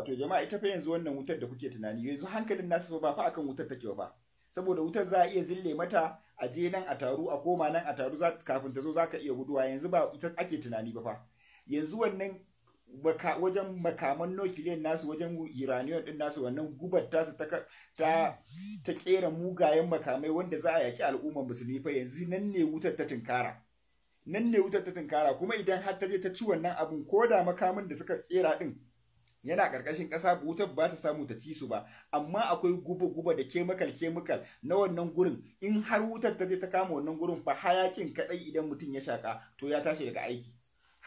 wato jama'a ita fa yanzu wannan wutar da kuke tunani yanzu hankalin nasu ba fa akan wutar take ba, saboda wutar za a iya zille mata a je nan a taru a koma nan a taru kafin ta zo za ka iya guduwa, yanzu ba ita ake tunani ba fa. Yanzu wannan wajen makaman nukiliyan nasu, wajen uranium din nasu, wannan gubar tasu ta kera mugayen makamai wanda za a yaki al'ummar musulmi fa, yanzu nan ne wutar ta tunkara, nan ne wutar ta tunkara. Kuma idan har ta je ta ci wannan abun, ko da makamin da suka kera din yana ƙarƙashin ƙasa, wutar ba ta samu ta ci su ba, amma akwai guba da kemikal na wannan gurin. In har wutar ta je ta kama wannan gurin fa, hayakin kadai idan mutum ya shaka to ya tashi daga aiki.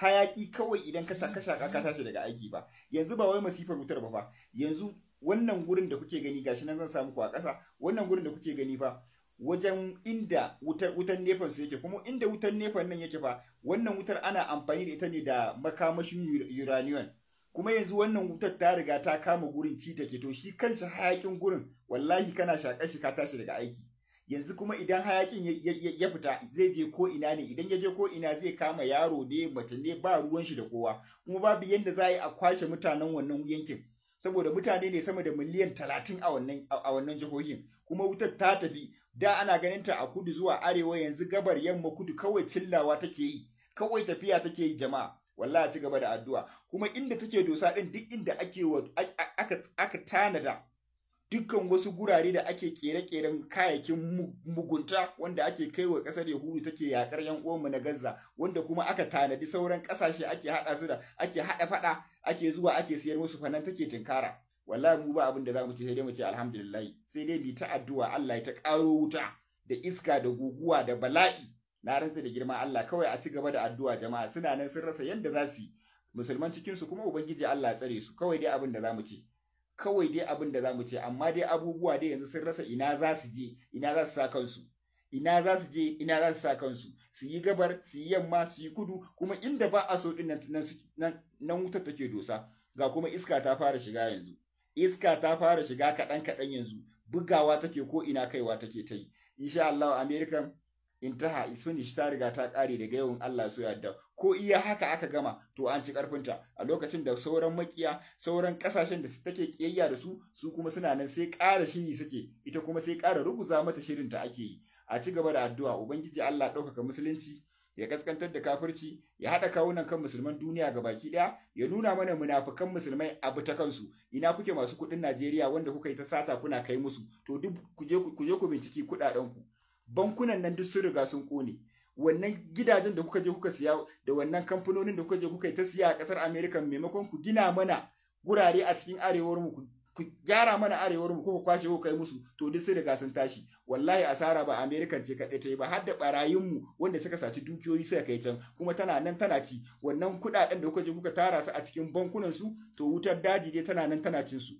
Hayaki kawai idan ka shaka ka tashi daga aiki ba. Yanzu ba wai masifar wutar ba fa, yanzu wannan gurin da kuke gani gashi nan zan samu ku a ƙasa, wannan gurin da kuke gani fa wajen inda wutar nefan su yake, kuma inda wutar nefan nan yake fa, wannan wutar ana amfani da ita ne da makamashin uranium. Kuma yanzu wannan wutar ta riga ta kama gurin ci take, to shi kanshi hayakin gurin wallahi kana shakar shi ka tashi daga aiki. Yanzu kuma idan hayakin ya fita zai je ko ina ne, idan ya je ko ina zai kama yaro ne mace ne ba ruwan shi da kowa, kuma babu yanda za a yi a kwashe mutanen wannan yankin, saboda mutane ne sama da miliyan 30 a wannan jihohin. Kuma wutar ta tafi, da ana ganin ta a kudu zuwa arewa, yanzu gabar yamma kudu kawai cillawa take yi, kawai tafiya take yi jama'a. Wallahi ci gaba da addu'a. Kuma inda take dosa din, duk inda aka tanada dukkan wasu gurare da ake kere-keren kayayyakin mugunta wanda ake kaiwa kasar Yahudu take yakar yan uwanmu na Gaza, wanda kuma aka tanadi sauran kasashe ake hada su da ake hada fada, ake zuwa ake siyar musu fanan take tinkara. Wallahi mu ba abin da zamu ce sai dai mu ce alhamdulillah, sai dai mu ta addu'a Allah ya ta karo wuta da iska da guguwa da bala'i. Na rantsa da girma Allah, kawai a ci gaba da addu'a jama'a, suna nan sun rasa yadda za su yi, musulman cikin su kuma ubangiji Allah ya tsare su. Kawai dai abin da zamu ce, kawai dai abin da zamu ce, amma dai abubuwa dai yanzu sun rasa ina za su je, ina za su sa kansu, ina za su je, ina za su sa kansu, su yi gabar, su yi yamma, su yi kudu, kuma inda ba a so din nan wutar take dosa. Ga kuma iska ta fara shiga yanzu, iska ta fara shiga kaɗan yanzu, bugawa take ko ina kaiwa take ta yi. Insha Allah American intaha isfinish ta riga ta kare daga yawan Allah so yadda, ko iya haka aka gama to an ci karfinta, a lokacin da sauran makiya, sauran kasashen da take kiyayya da su kuma suna nan sai ƙara shiri suke, ita kuma sai ƙara ruguza mata shirin ta ake yi. A ci gaba da addu'a, ubangiji Allah ɗaukaka musulunci, ya kaskantar da kafirci, ya haɗa kawunan kan musulman duniya ga baki ɗaya, ya nuna mana munafukan musulmai abu ta kansu. Ina kuke masu kuɗin Najeriya wanda kuka yi ta sata kuna kai musu, to duk ku je ku binciki kuɗaɗen ku. Bankunan nan duk sun riga sun kone, wannan gidajen da kuka je kuka siya da wannan kamfanonin da kuka je kuka yi ta siya a kasar America, maimakon ku gina mana gurare a cikin arewar mu, ku gyara mana arewar mu, ko ku kwashe ku kai musu, to duk sun riga sun tashi. Wallahi asara ba America ce kaɗai ta yi ba, har da barayin mu wanda suka saci dukiyoyi suka kai can, kuma tana nan tana ci. Wannan kuɗaɗen da kuka je kuka tara su a cikin bankunan su, to wutar daji dai tana nan tana cin su.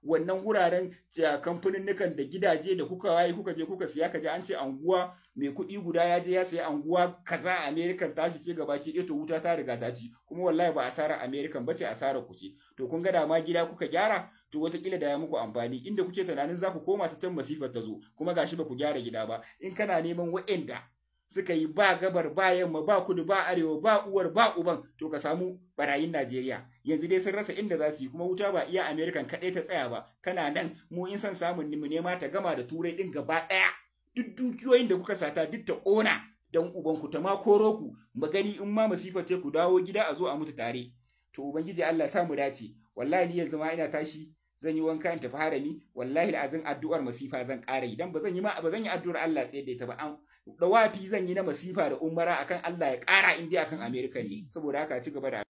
Wannan wuraren kamfaninnukan da gidaje da kuka waye kuka je kuka siya, kaje an ce anguwa mai kuɗi guda ya je ya sayi anguwa kaza a American tashi ce gabaki ɗaya, to wuta ta riga ta ci. Kuma wallahi ba asarar American bace, asarar ku ce. To kun ga da ma gida kuka gyara, to wataƙila da ya muku amfani. Inda kuke tunanin za ku koma ta can masifar ta zo, kuma gashi ba ku gyara gida ba. In kana neman wa'anda suka yi ba gabar ba yamma ba kudu ba arewa ba uwar ba uban, to ka samu barayin Najeriya. Yanzu dai sun rasa inda za su yi, kuma wuta ba iya American kaɗai ta tsaya ba, kana nan mu in san samun mu nema ta gama da turai ɗin gaba ɗaya, duk dukiyoyin da kuka sata duk ta ƙona dan ubanku, ta ma koro ku magani, in ma masifar ce ku dawo gida a zo a mutu tare. To ubangiji Allah sa mu dace. Wallahi ni yanzu ma ina tashi zan yi wanka in tafi harami, wallahi azin addu'ar masifa zan ƙara, idan ba zan yi addu'ar Allah tsaye da ita ba, da wafi zan yi na masifa da umara akan Allah ya ƙara in dai akan America ne. Saboda haka ci gaba da